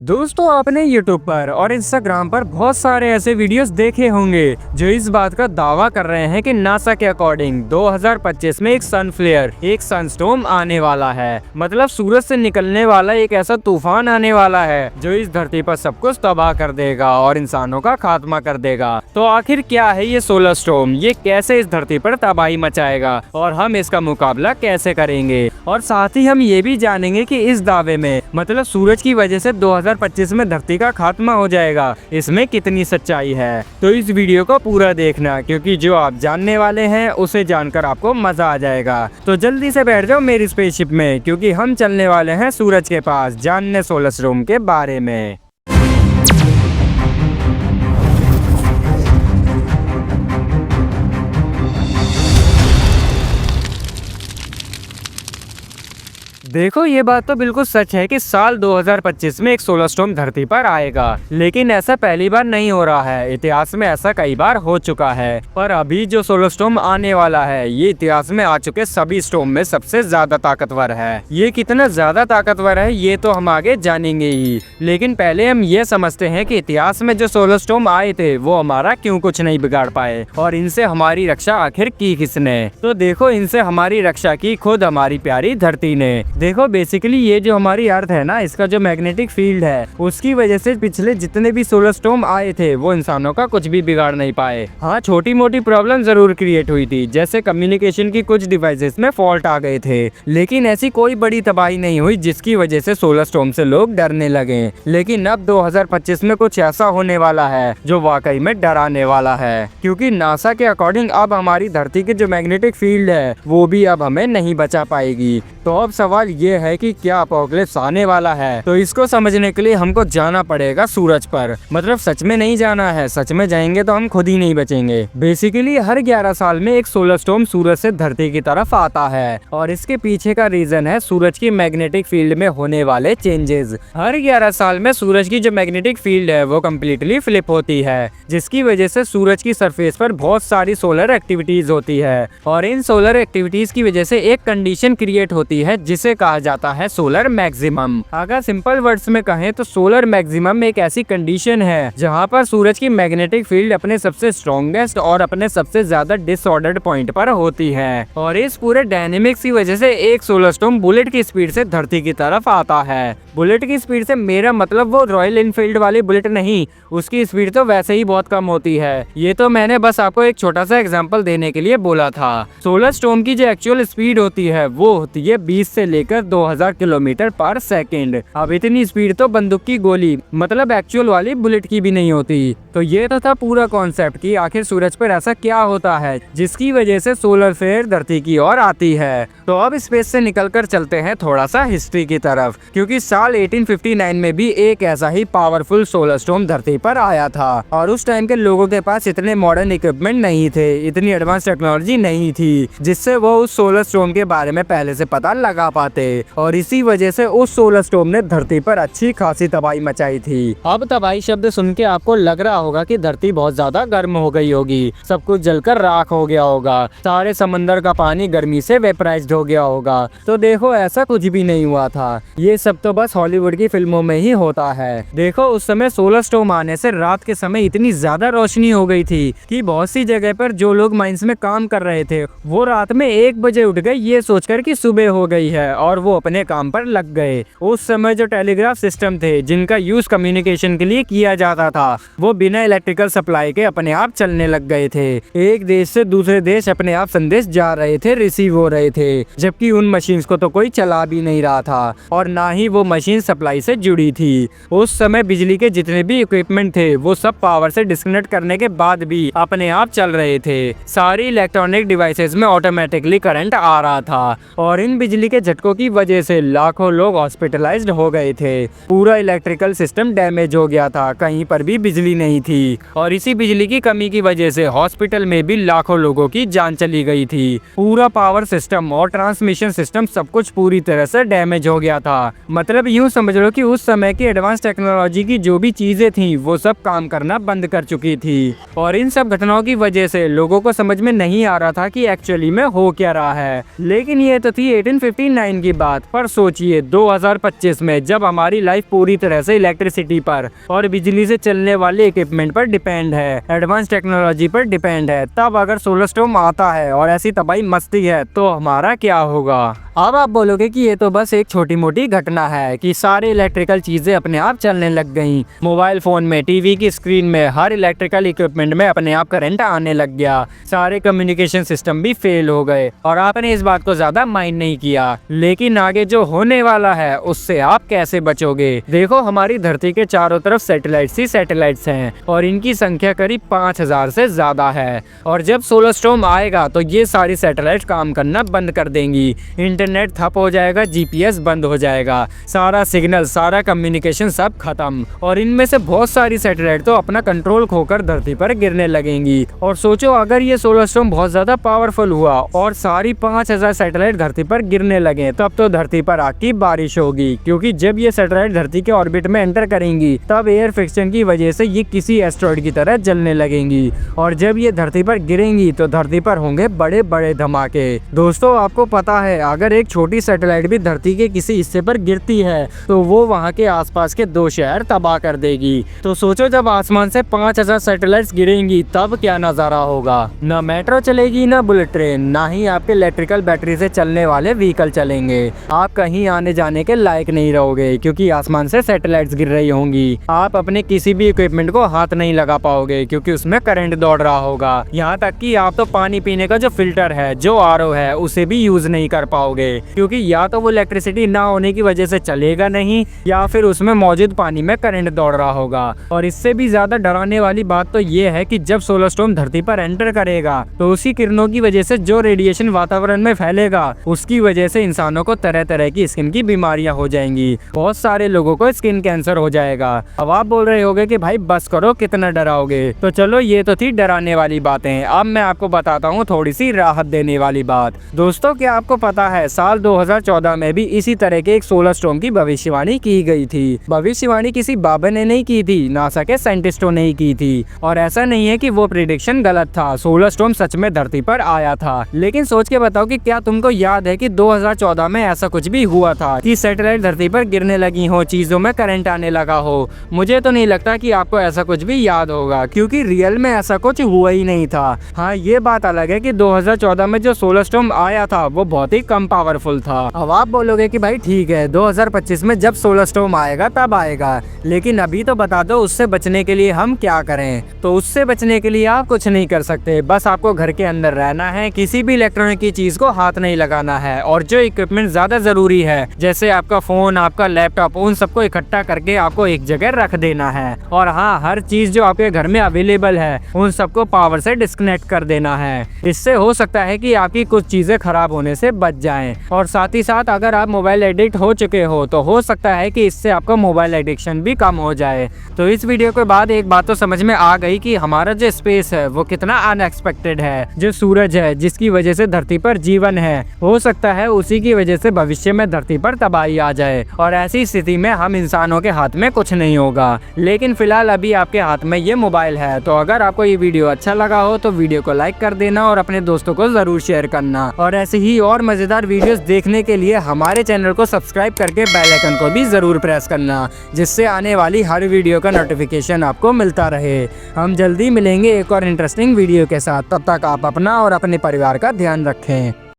दोस्तों, आपने YouTube पर और Instagram पर बहुत सारे ऐसे वीडियोस देखे होंगे जो इस बात का दावा कर रहे हैं कि नासा के अकॉर्डिंग 2025 में एक सन फ्लेयर, एक सनस्टॉर्म आने वाला है। मतलब सूरज से निकलने वाला एक ऐसा तूफान आने वाला है जो इस धरती पर सब कुछ तबाह कर देगा और इंसानों का खात्मा कर देगा। तो आखिर क्या है ये सोलर स्टॉर्म, ये कैसे इस धरती पर तबाही मचाएगा और हम इसका मुकाबला कैसे करेंगे, और साथ ही हम ये भी जानेंगे कि इस दावे में मतलब सूरज की वजह से 2025 में धरती का खात्मा हो जाएगा, इसमें कितनी सच्चाई है। तो इस वीडियो को पूरा देखना, क्योंकि जो आप जानने वाले हैं उसे जानकर आपको मजा आ जाएगा। तो जल्दी से बैठ जाओ मेरी स्पेसशिप में, क्योंकि हम चलने वाले हैं सूरज के पास जानने सोलर स्टॉर्म के बारे में। देखो, ये बात तो बिल्कुल सच है कि साल 2025 में एक सोलर स्टॉर्म धरती पर आएगा, लेकिन ऐसा पहली बार नहीं हो रहा है। इतिहास में ऐसा कई बार हो चुका है, पर अभी जो सोलर स्टॉर्म आने वाला है ये इतिहास में आ चुके सभी स्टॉर्म में सबसे ज्यादा ताकतवर है। ये कितना ज्यादा ताकतवर है ये तो हम आगे जानेंगे ही, लेकिन पहले हम ये समझते हैं कि इतिहास में जो सोलर स्टॉर्म आए थे वो हमारा क्यों कुछ नहीं बिगाड़ पाए और इनसे हमारी रक्षा आखिर की किसने। तो देखो, इनसे हमारी रक्षा की खुद हमारी प्यारी धरती ने। देखो, बेसिकली ये जो हमारी अर्थ है ना, इसका जो मैग्नेटिक फील्ड है उसकी वजह से पिछले जितने भी सोलर स्टॉर्म आए थे वो इंसानों का कुछ भी बिगाड़ नहीं पाए। हाँ, छोटी मोटी प्रॉब्लम जरूर क्रिएट हुई थी, जैसे कम्युनिकेशन की कुछ डिवाइसेस में फॉल्ट आ गए थे, लेकिन ऐसी कोई बड़ी तबाही नहीं हुई जिसकी वजह से सोलर स्टॉर्म से लोग डरने लगे। लेकिन अब 2025 में कुछ ऐसा होने वाला है जो वाकई में डराने वाला है, क्योंकि नासा के अकॉर्डिंग अब हमारी धरती की जो मैग्नेटिक फील्ड है वो भी अब हमें नहीं बचा पाएगी। तो अब सवाल ये है कि क्या अपोकलिप्स आने वाला है। तो इसको समझने के लिए हमको जाना पड़ेगा सूरज पर। मतलब सच में नहीं जाना है, सच में जाएंगे तो हम खुद ही नहीं बचेंगे। बेसिकली हर 11 साल में एक सोलर स्टॉर्म सूरज से धरती की तरफ आता है, और इसके पीछे का रीजन है सूरज की मैग्नेटिक फील्ड में होने वाले चेंजेस। हर 11 साल में सूरज की जो मैग्नेटिक फील्ड है वो कम्प्लीटली फ्लिप होती है, जिसकी वजह से सूरज की सरफेस पर बहुत सारी सोलर एक्टिविटीज होती है, और इन सोलर एक्टिविटीज की वजह से एक कंडीशन क्रिएट होती है जिसे कहा जाता है सोलर मैक्सिमम। अगर सिंपल वर्ड्स में कहें तो सोलर मैक्सिमम एक ऐसी कंडीशन है जहां पर सूरज की मैग्नेटिक फील्ड अपने सबसे स्ट्रॉन्गेस्ट और अपने सबसे ज्यादा डिसऑर्डर्ड पॉइंट पर होती है, और इस पूरे डायनेमिक्स की वजह से एक सोलर स्टॉर्म बुलेट की स्पीड से धरती की तरफ आता है। बुलेट की स्पीड से मेरा मतलब वो रॉयल इनफील्ड वाली बुलेट नहीं, उसकी स्पीड तो वैसे ही बहुत कम होती है। ये तो मैंने बस आपको एक छोटा सा एग्जांपल देने के लिए बोला था। सोलर स्टॉर्म की जो एक्चुअल स्पीड होती है वो होती है 20 से लेकर 2000 किलोमीटर पर सेकंड। अब इतनी स्पीड तो बंदूक की गोली मतलब एक्चुअल वाली बुलेट की भी नहीं होती। तो ये तो था पूरा कॉन्सेप्ट कि आखिर सूरज पर ऐसा क्या होता है जिसकी वजह से सोलर फ्लेयर धरती की ओर आती है। तो अब स्पेस से निकलकर चलते हैं थोड़ा सा हिस्ट्री की तरफ, क्योंकि साल 1859 में भी एक ऐसा ही पावरफुल सोलर स्टॉर्म धरती पर आया था, और उस टाइम के लोगों के पास इतने मॉडर्न इक्विपमेंट नहीं थे, इतनी एडवांस टेक्नोलॉजी नहीं थी जिससे वो उस सोलर स्टॉर्म के बारे में पहले से पता लगा पाते, और इसी वजह से उस सोलर स्टॉर्म ने धरती पर अच्छी खासी तबाही मचाई थी। अब तबाही शब्द सुन के आपको लग रहा होगा कि धरती बहुत ज्यादा गर्म हो गई होगी, सब कुछ जलकर राख हो गया होगा, सारे समंदर का पानी गर्मी से वेपराइज्ड हो गया होगा। तो देखो, ऐसा कुछ भी नहीं हुआ था, ये सब तो बस हॉलीवुड की फिल्मों में ही होता है। देखो, उस समय सोलर स्टॉर्म आने से रात के समय इतनी ज्यादा रोशनी हो गई थी कि बहुत सी जगह पर जो लोग माइंस में काम कर रहे थे वो रात में 1 बजे उठ गए ये सोचकर कि सुबह हो गई है, और वो अपने काम पर लग गए। उस समय जो टेलीग्राफ सिस्टम थे जिनका यूज कम्युनिकेशन के लिए किया जाता था वो बिना इलेक्ट्रिकल सप्लाई के अपने आप चलने लग गए थे। एक देश से दूसरे देश अपने आप संदेश जा रहे थे, रिसीव हो रहे थे, जबकि उन मशीन्स को तो कोई चला भी नहीं रहा था और ना ही वो मशीन सप्लाई से जुड़ी थी। उस समय बिजली के जितने भी इक्विपमेंट थे वो सब पावर से डिस्कनेक्ट करने के बाद भी अपने आप चल रहे थे। सारी इलेक्ट्रॉनिक डिवाइसेस में ऑटोमेटिकली करंट आ रहा था, और इन बिजली के झटकों की वजह से लाखों लोग हॉस्पिटलाइज्ड हो गए थे। पूरा इलेक्ट्रिकल सिस्टम डैमेज हो गया था, कहीं पर भी बिजली नहीं थी और इसी बिजली की कमी की वजह से हॉस्पिटल में भी लाखों लोगों की जान चली गई थी। पूरा पावर सिस्टम और ट्रांसमिशन सिस्टम सब कुछ पूरी तरह से डैमेज हो गया था। मतलब यूं समझ लो कि उस समय की एडवांस टेक्नोलॉजी की जो भी चीजें थी वो सब काम करना बंद कर चुकी थी और इन सब घटनाओं की वजह से लोगों को समझ में नहीं आ रहा था कि एक्चुअली में हो क्या रहा है। लेकिन ये तो थी 1859 की बात, पर सोचिए 2025 में जब हमारी लाइफ पूरी तरह से इलेक्ट्रिसिटी पर और बिजली से चलने वाले इक्विपमेंट पर डिपेंड है, एडवांस टेक्नोलॉजी पर डिपेंड है, तब अगर सोलर स्टॉर्म आता है और ऐसी तबाही मचती है तो हमारा क्या होगा। अब आप बोलोगे कि ये तो बस एक छोटी मोटी घटना है कि सारे इलेक्ट्रिकल चीजें अपने आप चलने लग गईं। मोबाइल फोन में, टीवी की स्क्रीन में, हर इलेक्ट्रिकल इक्विपमेंट में अपने आप करंट आने लग गया, सारे कम्युनिकेशन सिस्टम भी फेल हो गए और आपने इस बात को ज्यादा माइंड नहीं किया। लेकिन आगे जो होने वाला है उससे आप कैसे बचोगे। देखो, हमारी धरती के चारों तरफ सैटेलाइट्स ही सैटेलाइट्स हैं और इनकी संख्या करीब 5000 से ज्यादा है और जब सोलर स्टॉर्म आएगा तो ये सारी सैटेलाइट काम करना बंद कर देंगी, इंटरनेट ठप हो जाएगा, जीपीएस बंद हो जाएगा, सारा सिग्नल, सारा कम्युनिकेशन सब खत्म और इनमें से बहुत सारी सैटेलाइट तो अपना कंट्रोल खोकर धरती पर गिरने लगेंगी। और सोचो अगर ये सोलर स्टॉर्म बहुत ज्यादा पावरफुल हुआ और सारी 5000 सैटेलाइट धरती पर गिरने लगे तब तो धरती पर आग की बारिश होगी, क्योंकि जब ये सैटेलाइट धरती के ऑर्बिट में एंटर करेंगी तब एयर फ्रिक्शन की वजह से ये किसी एस्टेरॉइड की तरह जलने लगेंगी और जब ये धरती पर गिरेंगी तो धरती पर होंगे बड़े बड़े धमाके। दोस्तों, आपको पता है अगर एक छोटी सैटेलाइट भी धरती के किसी हिस्से पर गिरती है तो वो वहाँ के आसपास के 2 शहर तबाह कर देगी। तो सोचो जब आसमान से 5000 सैटेलाइट्स गिरेंगी तब क्या नजारा होगा। न मेट्रो चलेगी, न बुलेट ट्रेन, ना ही आपके इलेक्ट्रिकल बैटरी से चलने वाले व्हीकल चलेंगे। आप कहीं आने जाने के लायक नहीं रहोगे क्योंकि आसमान से सैटेलाइट्स गिर रही होंगी। आप अपने किसी भी इक्विपमेंट को हाथ नहीं लगा पाओगे क्योंकि उसमें करंट दौड़ रहा होगा। यहाँ तक कि आप तो पानी पीने का जो फिल्टर है, जो आरओ है, उसे भी यूज नहीं कर पाओगे क्योंकि या तो वो इलेक्ट्रिसिटी ना होने की वजह से चलेगा नहीं या फिर उसमें मौजूद पानी में करंट दौड़ रहा होगा। और इससे भी ज्यादा डराने वाली बात तो ये है कि जब सोलर स्टॉर्म धरती पर एंटर करेगा तो उसी किरणों की वजह से जो रेडिएशन वातावरण में फैलेगा उसकी वजह से इंसानों को तरह तरह की स्किन की बीमारियां हो जाएंगी। बहुत सारे लोगों को स्किन कैंसर हो जाएगा। अब आप बोल रहे होगे कि भाई बस करो, कितना डराओगे। तो चलो, ये तो थी डराने वाली बातें। अब मैं आपको बताता हूँ थोड़ी सी राहत देने वाली बात। दोस्तों, क्या आपको पता है साल 2014 में भी इसी तरह के एक सोलर स्टॉर्म की भविष्यवाणी की गई थी। भविष्यवाणी किसी बाबा ने नहीं की थी, नासा के साइंटिस्टों ने ही की थी। और ऐसा नहीं है कि वो प्रेडिक्शन गलत था, सोलर स्टॉर्म सच में धरती पर आया था। लेकिन सोच के बताओ कि क्या तुमको याद है कि 2014 में ऐसा कुछ भी हुआ था कि सैटेलाइट धरती पर गिरने लगी हो, चीजों में करंट आने लगा हो। मुझे तो नहीं लगता कि आपको ऐसा कुछ भी याद होगा क्योंकि रियल में ऐसा कुछ हुआ ही नहीं था। हाँ, ये बात अलग है कि 2014 में जो सोलर स्टॉर्म आया था वो बहुत ही कम पावरफुल था। अब आप बोलोगे कि भाई ठीक है, 2025 में जब सोलर स्टॉर्म आएगा तब आएगा, लेकिन अभी तो बता दो उससे बचने के लिए हम क्या करें। तो उससे बचने के लिए आप कुछ नहीं कर सकते, बस आपको घर के अंदर रहना है, किसी भी इलेक्ट्रॉनिक की चीज को हाथ नहीं लगाना है और जो इक्विपमेंट ज्यादा जरूरी है जैसे आपका फोन, आपका लैपटॉप, उन सबको इकट्ठा करके आपको एक जगह रख देना है। और हाँ, हर चीज जो आपके घर में अवेलेबल है उन सबको पावर से डिस्कनेक्ट कर देना है। इससे हो सकता है कि आपकी कुछ चीजें खराब होने से बच जाएं। और साथ ही साथ अगर आप मोबाइल एडिक्ट हो चुके हो तो हो सकता है कि इससे आपका मोबाइल एडिक्शन भी कम हो जाए। तो इस वीडियो के बाद एक बात तो समझ में आ गई कि हमारा जो स्पेस है वो कितना अनएक्सपेक्टेड है। जो सूरज है जिसकी वजह से धरती पर जीवन है, हो सकता है उसी की वजह से भविष्य में धरती पर तबाही आ जाए और ऐसी स्थिति में हम इंसानों के हाथ में कुछ नहीं होगा। लेकिन फिलहाल अभी आपके हाथ में ये मोबाइल है। तो अगर आपको ये वीडियो अच्छा लगा हो तो वीडियो को लाइक कर देना और अपने दोस्तों को जरूर शेयर करना। और ऐसे ही और मजेदार वीडियोस देखने के लिए हमारे चैनल को सब्सक्राइब करके बेल आइकन को भी जरूर प्रेस करना, जिससे आने वाली हर वीडियो का नोटिफिकेशन आपको मिलता रहे। हम जल्दी मिलेंगे एक और इंटरेस्टिंग वीडियो के साथ। तब तक आप अपना और अपने परिवार का ध्यान रखें।